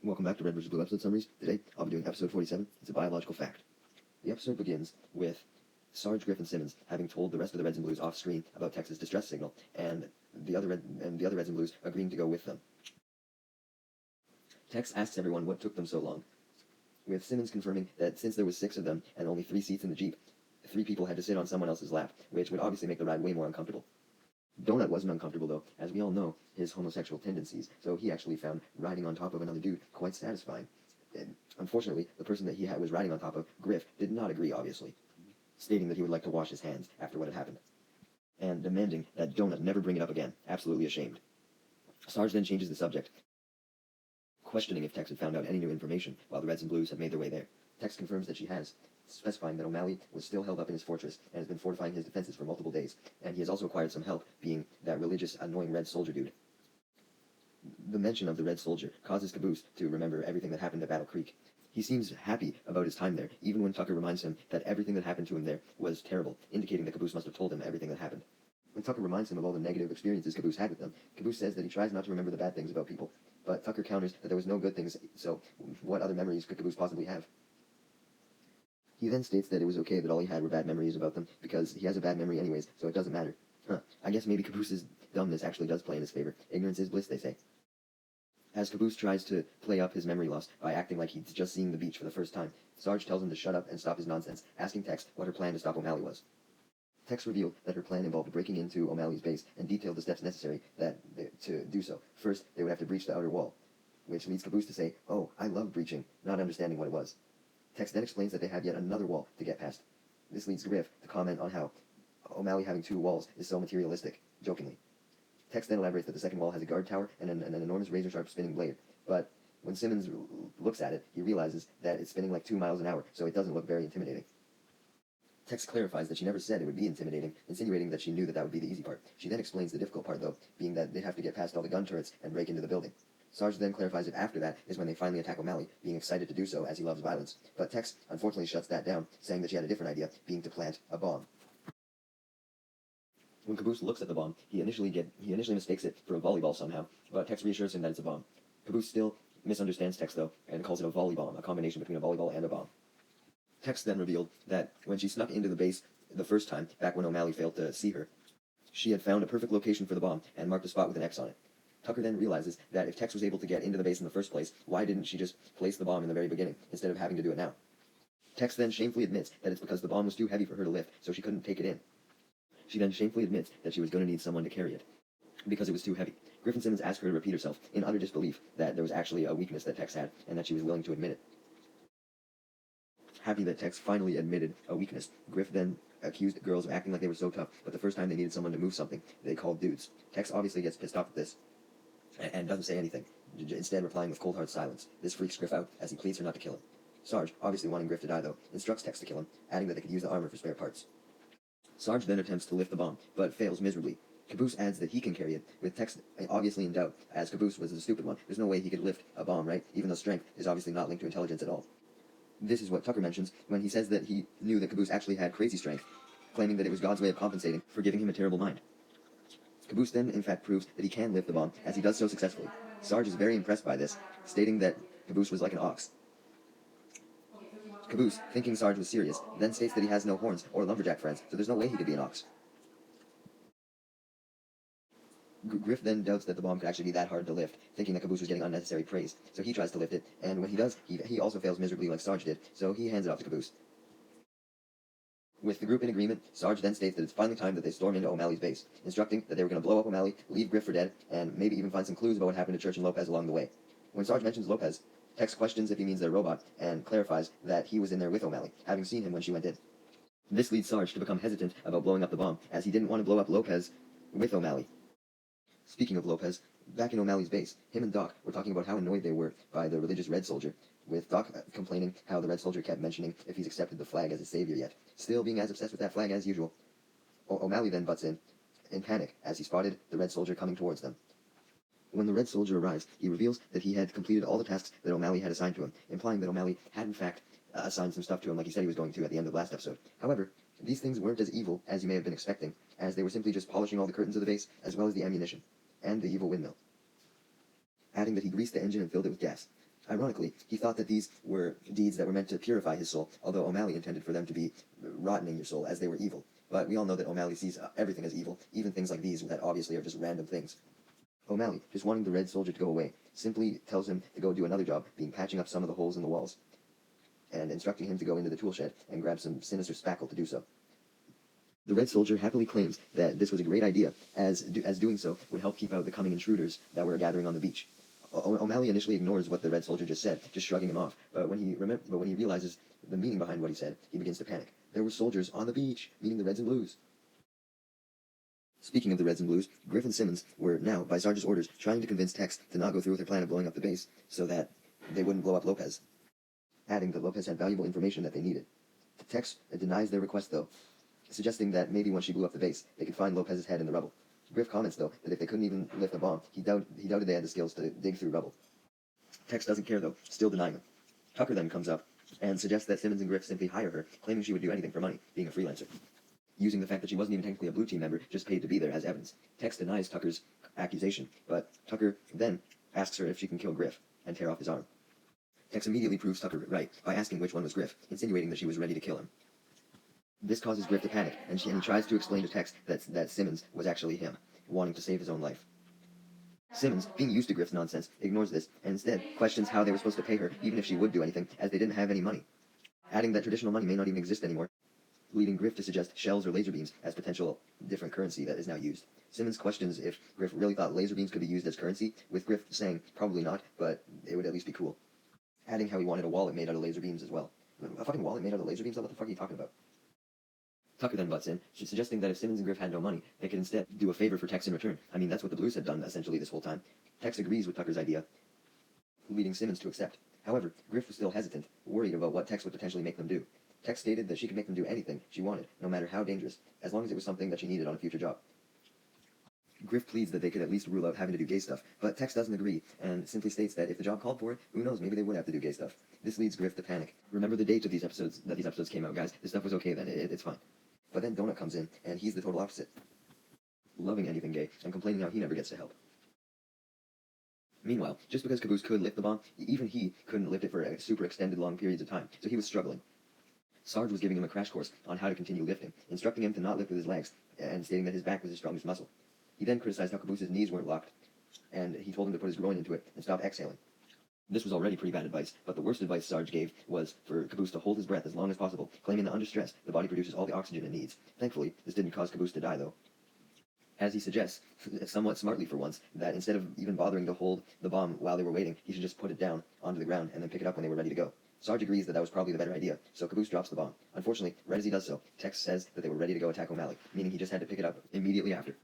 Welcome back to Red vs. Blue episode summaries. Today, I'll be doing episode 47. It's a biological fact. The episode begins with Sarge, Griff, and Simmons having told the rest of the Reds and Blues off-screen about Tex's distress signal, and the other Reds and Blues agreeing to go with them. Tex asks everyone what took them so long, with Simmons confirming that since there was 6 of them and only 3 seats in the Jeep, 3 people had to sit on someone else's lap, which would obviously make the ride way more uncomfortable. Donut wasn't uncomfortable, though, as we all know his homosexual tendencies, so he actually found riding on top of another dude quite satisfying. And unfortunately, the person that he was riding on top of, Griff, did not agree, obviously, stating that he would like to wash his hands after what had happened, and demanding that Donut never bring it up again, absolutely ashamed. Sarge then changes the subject, questioning if Tex had found out any new information while the Reds and Blues had made their way there. Tex confirms that she has, specifying that O'Malley was still held up in his fortress and has been fortifying his defenses for multiple days, and he has also acquired some help, being that religious, annoying Red Soldier dude. The mention of the Red Soldier causes Caboose to remember everything that happened at Battle Creek. He seems happy about his time there, even when Tucker reminds him that everything that happened to him there was terrible, indicating that Caboose must have told him everything that happened. When Tucker reminds him of all the negative experiences Caboose had with them, Caboose says that he tries not to remember the bad things about people, but Tucker counters that there was no good things, so what other memories could Caboose possibly have? He then states that it was okay that all he had were bad memories about them, because he has a bad memory anyways, so it doesn't matter. I guess maybe Caboose's dumbness actually does play in his favor. Ignorance is bliss, they say. As Caboose tries to play up his memory loss by acting like he's just seeing the beach for the first time, Sarge tells him to shut up and stop his nonsense, asking Tex what her plan to stop O'Malley was. Tex revealed that her plan involved breaking into O'Malley's base and detailed the steps necessary to do so. First, they would have to breach the outer wall, which leads Caboose to say, "Oh, I love breaching," not understanding what it was. Tex then explains that they have yet another wall to get past. This leads Griff to comment on how O'Malley having 2 walls is so materialistic, jokingly. Tex then elaborates that the second wall has a guard tower and an enormous razor-sharp spinning blade, but when Simmons looks at it, he realizes that it's spinning like 2 miles an hour, so it doesn't look very intimidating. Tex clarifies that she never said it would be intimidating, insinuating that she knew that would be the easy part. She then explains the difficult part, though, being that they'd have to get past all the gun turrets and break into the building. Sarge then clarifies that after that is when they finally attack O'Malley, being excited to do so as he loves violence. But Tex unfortunately shuts that down, saying that she had a different idea, being to plant a bomb. When Caboose looks at the bomb, he initially mistakes it for a volleyball somehow, but Tex reassures him that it's a bomb. Caboose still misunderstands Tex, though, and calls it a volley bomb, a combination between a volleyball and a bomb. Tex then revealed that when she snuck into the base the first time, back when O'Malley failed to see her, she had found a perfect location for the bomb and marked a spot with an X on it. Tucker then realizes that if Tex was able to get into the base in the first place, why didn't she just place the bomb in the very beginning, instead of having to do it now? Tex then shamefully admits that it's because the bomb was too heavy for her to lift, so she couldn't take it in. She then shamefully admits that she was going to need someone to carry it, because it was too heavy. Griff and Simmons ask her to repeat herself, in utter disbelief that there was actually a weakness that Tex had, and that she was willing to admit it. Happy that Tex finally admitted a weakness, Griff then accused the girls of acting like they were so tough, but the first time they needed someone to move something, they called dudes. Tex obviously gets pissed off at this, and doesn't say anything, instead replying with cold hard silence. This freaks Griff out, as he pleads her not to kill him. Sarge, obviously wanting Griff to die though, instructs Tex to kill him, adding that they could use the armor for spare parts. Sarge then attempts to lift the bomb, but fails miserably. Caboose adds that he can carry it, with Tex obviously in doubt, as Caboose was the stupid one. There's no way he could lift a bomb, right? Even though strength is obviously not linked to intelligence at all. This is what Tucker mentions when he says that he knew that Caboose actually had crazy strength, claiming that it was God's way of compensating for giving him a terrible mind. Caboose then, in fact, proves that he can lift the bomb, as he does so successfully. Sarge is very impressed by this, stating that Caboose was like an ox. Caboose, thinking Sarge was serious, then states that he has no horns or lumberjack friends, so there's no way he could be an ox. Griff then doubts that the bomb could actually be that hard to lift, thinking that Caboose was getting unnecessary praise, so he tries to lift it, and when he does, he also fails miserably like Sarge did, so he hands it off to Caboose. With the group in agreement, Sarge then states that it's finally time that they storm into O'Malley's base, instructing that they were going to blow up O'Malley, leave Griff for dead, and maybe even find some clues about what happened to Church and Lopez along the way. When Sarge mentions Lopez, Tex questions if he means their robot, and clarifies that he was in there with O'Malley, having seen him when she went in. This leads Sarge to become hesitant about blowing up the bomb, as he didn't want to blow up Lopez with O'Malley. Speaking of Lopez, back in O'Malley's base, him and Doc were talking about how annoyed they were by the religious Red Soldier, with Doc complaining how the Red Soldier kept mentioning if he's accepted the flag as his savior yet, still being as obsessed with that flag as usual. O'Malley then butts in panic, as he spotted the Red Soldier coming towards them. When the Red Soldier arrives, he reveals that he had completed all the tasks that O'Malley had assigned to him, implying that O'Malley had in fact assigned some stuff to him like he said he was going to at the end of the last episode. However, these things weren't as evil as you may have been expecting, as they were simply just polishing all the curtains of the base, as well as the ammunition, and the evil windmill, adding that he greased the engine and filled it with gas. Ironically, he thought that these were deeds that were meant to purify his soul, although O'Malley intended for them to be rottening your soul, as they were evil. But we all know that O'Malley sees everything as evil, even things like these that obviously are just random things. O'Malley, just wanting the Red Soldier to go away, simply tells him to go do another job, being patching up some of the holes in the walls, and instructing him to go into the tool shed and grab some sinister spackle to do so. The Red Soldier happily claims that this was a great idea, as doing so would help keep out the coming intruders that were gathering on the beach. O'Malley initially ignores what the Red Soldier just said, just shrugging him off, but when he realizes the meaning behind what he said, he begins to panic. There were soldiers on the beach, meaning the Reds and Blues. Speaking of the Reds and Blues, Griff and Simmons were now, by Sarge's orders, trying to convince Tex to not go through with their plan of blowing up the base, so that they wouldn't blow up Lopez, adding that Lopez had valuable information that they needed. Tex denies their request, though, suggesting that maybe once she blew up the base, they could find Lopez's head in the rubble. Griff comments, though, that if they couldn't even lift a bomb, he doubted they had the skills to dig through rubble. Tex doesn't care, though, still denying them. Tucker then comes up and suggests that Simmons and Griff simply hire her, claiming she would do anything for money, being a freelancer, using the fact that she wasn't even technically a Blue Team member, just paid to be there as evidence. Tex denies Tucker's accusation, but Tucker then asks her if she can kill Griff and tear off his arm. Tex immediately proves Tucker right by asking which one was Griff, insinuating that she was ready to kill him. This causes Griff to panic, and he tries to explain to Tex that Simmons was actually him, wanting to save his own life. Simmons, being used to Griff's nonsense, ignores this, and instead questions how they were supposed to pay her, even if she would do anything, as they didn't have any money, adding that traditional money may not even exist anymore, leading Griff to suggest shells or laser beams as potential different currency that is now used. Simmons questions if Griff really thought laser beams could be used as currency, with Griff saying probably not, but it would at least be cool, adding how he wanted a wallet made out of laser beams as well. A fucking wallet made out of laser beams? What the fuck are you talking about? Tucker then butts in, suggesting that if Simmons and Griff had no money, they could instead do a favor for Tex in return. I mean, that's what the Blues had done, essentially, this whole time. Tex agrees with Tucker's idea, leading Simmons to accept. However, Griff was still hesitant, worried about what Tex would potentially make them do. Tex stated that she could make them do anything she wanted, no matter how dangerous, as long as it was something that she needed on a future job. Griff pleads that they could at least rule out having to do gay stuff, but Tex doesn't agree, and simply states that if the job called for it, who knows, maybe they would have to do gay stuff. This leads Griff to panic. Remember the date of these episodes came out, guys. This stuff was okay then, it's fine. But then Donut comes in, and he's the total opposite, loving anything gay, and complaining how he never gets to help. Meanwhile, just because Caboose could lift the bomb, even he couldn't lift it for super extended long periods of time, so he was struggling. Sarge was giving him a crash course on how to continue lifting, instructing him to not lift with his legs, and stating that his back was his strongest muscle. He then criticized how Caboose's knees weren't locked, and he told him to put his groin into it and stop exhaling. This was already pretty bad advice, but the worst advice Sarge gave was for Caboose to hold his breath as long as possible, claiming that under stress, the body produces all the oxygen it needs. Thankfully, this didn't cause Caboose to die, though. As he suggests, somewhat smartly for once, that instead of even bothering to hold the bomb while they were waiting, he should just put it down onto the ground and then pick it up when they were ready to go. Sarge agrees that was probably the better idea, so Caboose drops the bomb. Unfortunately, right as he does so, Tex says that they were ready to go attack O'Malley, meaning he just had to pick it up immediately after.